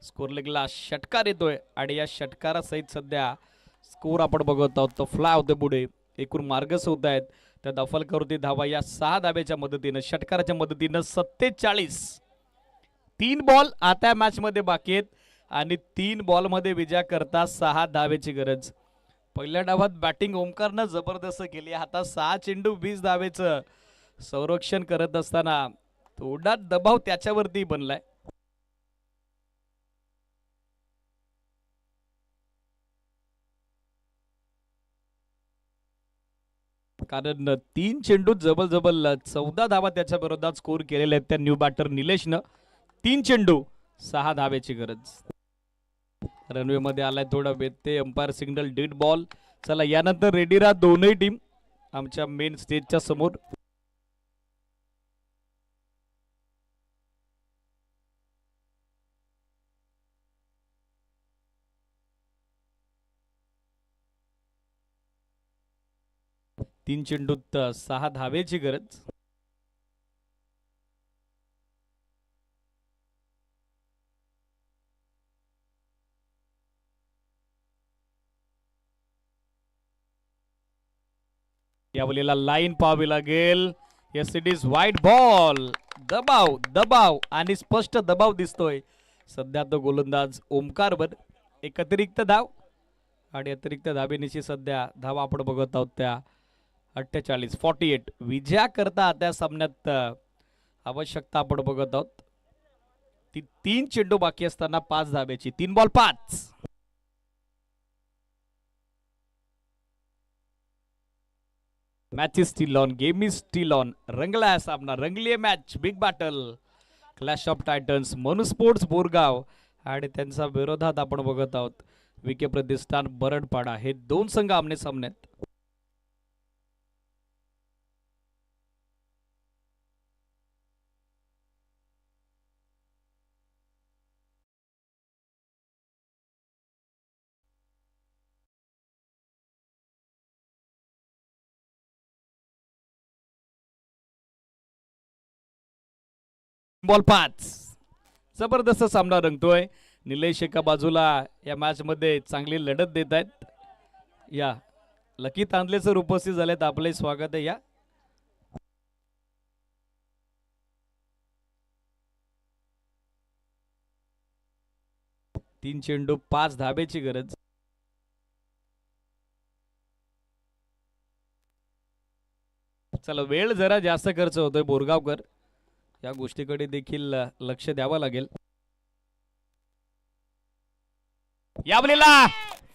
स्कोर लेगला षटकार येतोय आणि या षटकारासहित सध्या स्कोर आपण बघत आहोत. तो फ्लाय होते पुढे. एकूण मार्गस होत आहेत. त्या दफलकरती धावा या 6 धाब्याच्या मदतीनं, षटकाराच्या मदतीनं 47. 3 बॉल आता मॅच मध्ये बाकी आहेत आणि 3 बॉल मध्ये विजय करता 6 धावेची गरज. पहिल्या डावात बॅटिंग ओमकारनं जबरदस्त केली. आता 6 चेंडू 20 धावेचं संरक्षण करत असताना थोडा दबाव त्याच्यावरती बनलाय. कारण 3 चेंडूत जबल 14 धावा त्याच्या विरोधात स्कोर केलेल्या आहेत त्या न्यू बॅटर निलेशनं. 3 चेंडू 6 धावेची गरज. रनवे मध्ये आलाय थोडा व्यत्यय. Umpire signal dead ball. चला यानंतर रेडी राहा दोनही टीम आमच्या मेन स्टेजच्या समोर. तीन चेंडूत 6 धावेची गरज. यावेळेला लाईन पाहावी लागेल. येस इट इज वाईट बॉल. दबाव दबाव आणि स्पष्ट दबाव दिसतोय सध्या तो गोलंदाज ओमकारवर. एक अतिरिक्त धाव आणि अतिरिक्त धाबेनिशी सध्या धावा आपण बघत आहोत त्या 48. विजया करता त्या सामन्यात आवश्यकता आपण बघत आहोत ती 3 चेंडू बाकी असताना 5 धाब्याची. 3 ball 5. Match is steel on. Game is steel on. रंगला आहे सामना. रंगली आहे match. Big battle. Clash of Titans Manu sports Borgaon आणि त्यांच्या विरोधात आपण बघत आहोत विके प्रतिष्ठान बरडपाडा. हे 2 संघ आमने सामने आहेत. बॉल 5. जबरदस्त सामना रंगतोय. निलेश एका बाजूला या मॅच मध्ये चांगली लढत देत आहेत. या लकी तांदले सर उपस्थित झालेत. आपले स्वागत आहे. या 3 चेंडू 5 धाब्याची गरज. चला वेळ जरा जास्त खर्च होतोय बोरगावकर. या गोष्टीकडे देखील लक्ष द्यावं लागेल. यावेळेला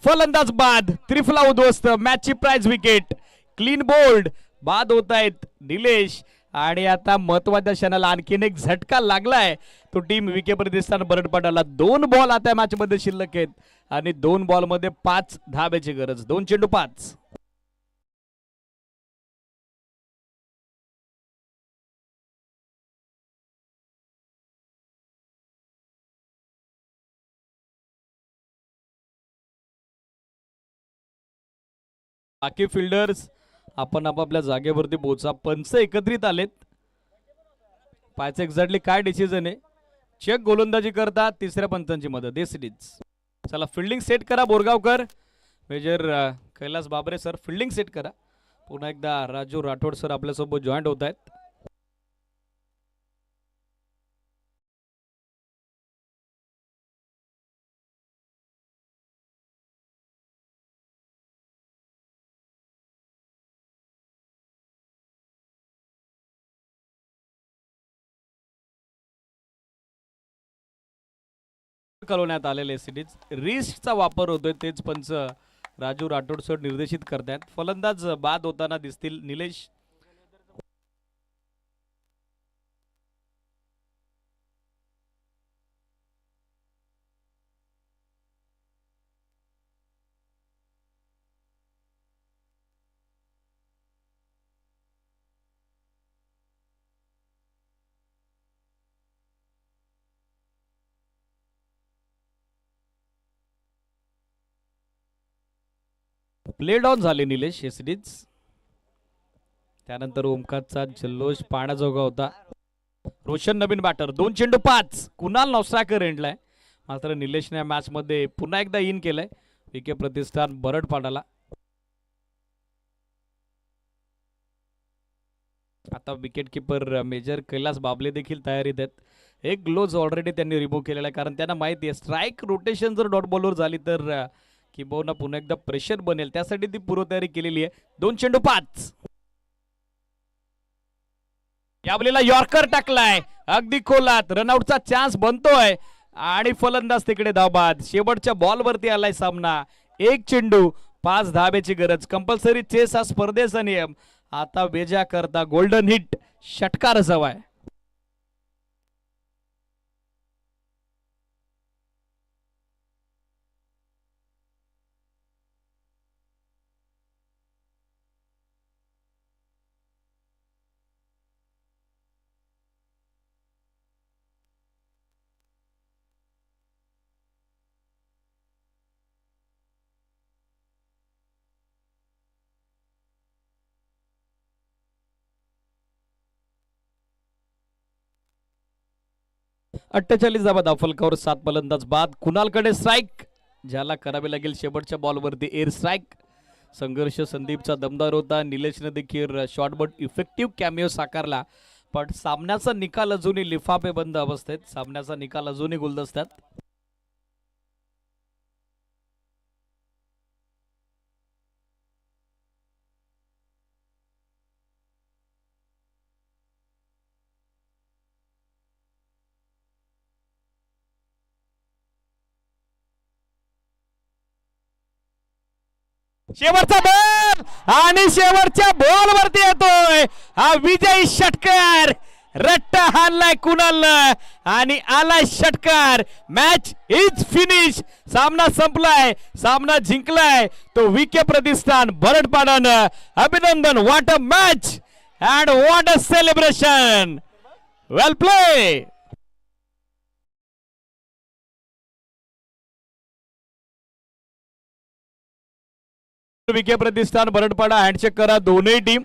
फलंदाज बाद. त्रिफला उद्ध्वस्त. मॅचची प्राइज विकेट. क्लीन बोल्ड बाद होत आहेत निलेश. आणि आता महत्वाच्या क्षणाला आणखीन एक झटका लागलाय तो टीम विके प्रतिष्ठान बरडपाडाला. 2 बॉल आता मॅच मध्ये शिल्लक आहेत आणि 2 बॉल मध्ये 5 धाब्याची गरज. 2 चेंडू 5. बाकी फिल्डर्स आपण आपापल्या जागेवरती पोहोचा. पंच एकत्रित आलेत. पाहायचं एक्झॅक्टली काय डिसिजन आहे. चेक गोलंदाजी करता 3ऱ्या पंचांची मदत. चला फिल्डिंग सेट करा बोरगावकर. मेजर कैलास बाबरे सर फिल्डिंग सेट करा. पुन्हा एकदा राजू राठोड सर आपल्यासोबत जॉईंट होत आहेत. कळवण्यात आलेले सिरीज रिस्कचा वापर होतोय तेच पंच राजू राठोड सर निर्देशित करतायत. फलंदाज बाद होताना दिसतील निलेश. प्ले डाऊन झाले निलेश हे सिरीज. त्यानंतर ओमकारचा जल्लोष पाहण्याजोगा होता. रोशन नवीन बॅटर 2 चेंडू 5. कुणाल नवसाकर एंडलाय. मात्र निलेशने मॅच मध्ये पुन्हा एकदा इन केलंय. विके प्रतिष्ठान बरडपाडाला. आता विकेट किपर मेजर कैलास बाबले देखील तयारीत आहेत. एक ग्लोव्ज ऑलरेडी त्यांनी रिमूव्ह केलेला आहे कारण त्यांना माहिती आहे स्ट्राईक रोटेशन जर डॉट बॉलवर झाली तर किंबहुना पुन्हा एकदा प्रेशर बनेल. त्यासाठी ती पूर्वतयारी केलेली आहे. 2 चेंडू 5. यावलेला यॉर्कर टाकलाय अगदी खोलात. रनआउटचा चान्स बनतोय आणि फलंदाज तिकडे धावबाद. शेवटच्या बॉलवरती आलाय सामना. 1 चेंडू 5 धाब्याची गरज. कंपल्सरी चेस हा स्पर्धेचा नियम. आता वेजा करता गोल्डन हिट षटकार हवाय. अठ्ठेचाळीस धावा फलकावर 7 फलंदाज बाद. कुणालकडे स्ट्राईक ज्याला करावे लागेल शेवटच्या बॉलवरती एअर स्ट्राईक. संघर्ष संदीपचा दमदार होता. निलेशने देखील शॉर्ट बट इफेक्टिव्ह कॅमिओ साकारला. पण सामन्याचा निकाल अजूनही लिफाफे बंद अवस्थेत. सामन्याचा निकाल अजूनही गुलदस्त्यात. शेवटचा बॉल आणि शेवटच्या बॉल वरती येतोय हा विजयी षटकार. रट्टा हाणलाय कुणाल आणि आलाय षटकार. Match is finish. सामना संपलाय. सामना जिंकलाय तो विके प्रतिष्ठान बरडपाडानं. अभिनंदन. What a match and what a celebration. Well play. VK Pratishthan Baradpada handshake करा दोन्ही टीम.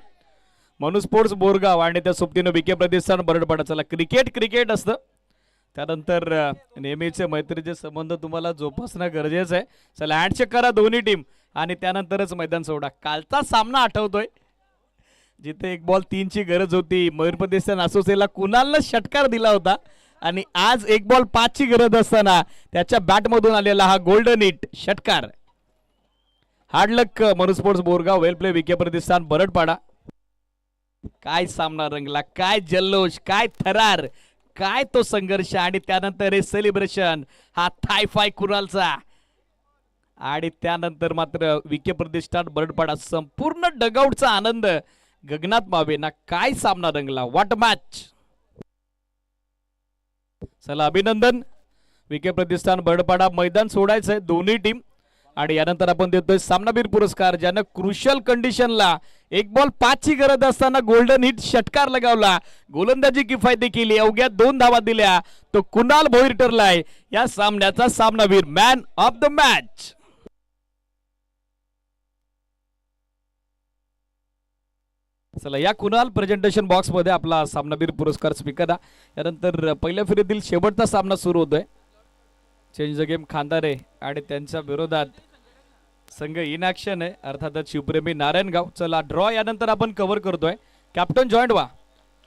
मनु स्पोर्ट्स बोरगाव आणि त्या सोबतीनं विके प्रतिष्ठान बरडपाडा. चला क्रिकेट असतं. त्यानंतर नेहमीचे मैत्रीचे संबंध तुम्हाला जोपासणं गरजेचं आहे. चला हँडशेक करा दोन्ही टीम आणि त्यानंतरच मैदान सोडा. कालचा सामना आठवतोय जिथे 1 बॉल 3 ची गरज होती. मयूर प्रतिष्ठान असोसिएशनला कुणालनं षटकार दिला होता आणि आज 1 बॉल 5 ची गरज असताना त्याच्या बॅटमधून आलेला हा गोल्डन हिट षटकार. हार्ड लक मनु स्पोर्ट्स बोरगाव. वेल प्ले विके प्रतिष्ठान बरडपाडा. काय सामना रंगला. काय जल्लोष. काय थरार. काय तो संघर्ष आणि त्यानंतर हे सेलिब्रेशन. हा थाय-फाय कुणालचा आणि त्यानंतर मात्र विके प्रतिष्ठान बरडपाडा. संपूर्ण डगआउटचा आनंद गगनात मावेना. काय सामना रंगला. What match. चला अभिनंदन. विके प्रतिष्ठान बरडपाडा. मैदान सोडायचंय दोन्ही टीम आणि यानंतर आपण देतोय सामनावीर पुरस्कार ज्यानं क्रुशियल कंडिशनला 1 बॉल 5 ची गरज असताना गोल्डन हिट षटकार लगावला. गोलंदाजी किफायती केली. अवघ्या 2 धावा दिल्या. तो कुणाल भोईर ठरलाय या सामन्याचा सामनावीर. Man of the match. चला या कुणाल प्रेझेंटेशन बॉक्स मध्ये आपला सामनावीर पुरस्कार स्वीकारा. यानंतर पहिल्या फेरीतील शेवटचा सामना सुरू होतोय. चेंज द गेम खांदारे आणि त्यांच्या विरोधात संघ इन ऍक्शन आहे अर्थातच शिवप्रेमी नारायणगाव. चला ड्रॉ यानंतर आपण कव्हर करतोय. कॅप्टन जॉईंट व्हा.